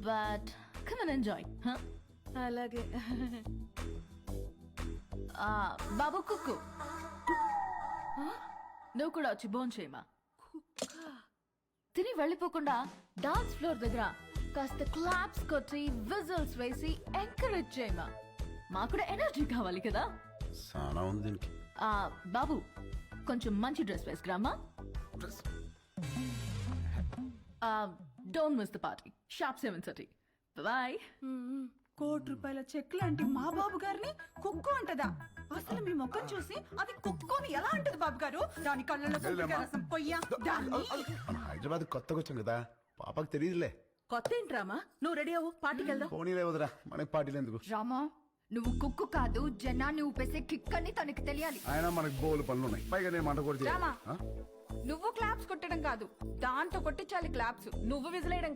but come and enjoy. Huh? అలాగే. బాబు కుక్కు నువ్వు కూడా వచ్చి భోంచేయమా. తిని వెళ్ళిపోకుండా డాన్స్ ఫ్లోర్ దగ్గర కాస్త క్లాప్స్ కొట్టి విజిల్స్ వేసి ఎంకరేజ్ చేయమా. మాకు కూడా ఎనర్జీ కావాలి కదా. సానా ఉంది దీనికి. బాబు కొంచెం మంచి డ్రెస్ వేసుకురామా. Don't miss the party. Sharp 7:30. Bye. ₹1,00,00,000 cheque లాంటి మా బాబు గారిని కుక్కు అంటదా? అసలు మీ ముఖం చూసి అది కుక్కుని ఎలా అంటది బాబు గారు? దాని కళ్ళలో రసం పొయ్యా. మన హైదరాబాద్ కొత్తగా వచ్చాం కదా, పాపకు తెలియదులే. కొత్త ఏంట్రామా? నువ్వు రెడీ అవ్వు, పార్టీకి వెళ్దాం. పోనీలే వదరా, మనకి పార్టీలు ఎందుకు? రామా నువ్వు కుక్కు కాదు, జనాన్ని ఊపేసే కిక్ అని తనకి తెలియాలి. ఆయన మనకి బోలు పనులు ఉన్నాయి, పైగా నేను మంట కూడా నువ్వు క్లాప్స్ కొట్టడం కాదు, దాంతో కొట్టించాలి క్లాప్స్. నువ్వు విజిలేయడం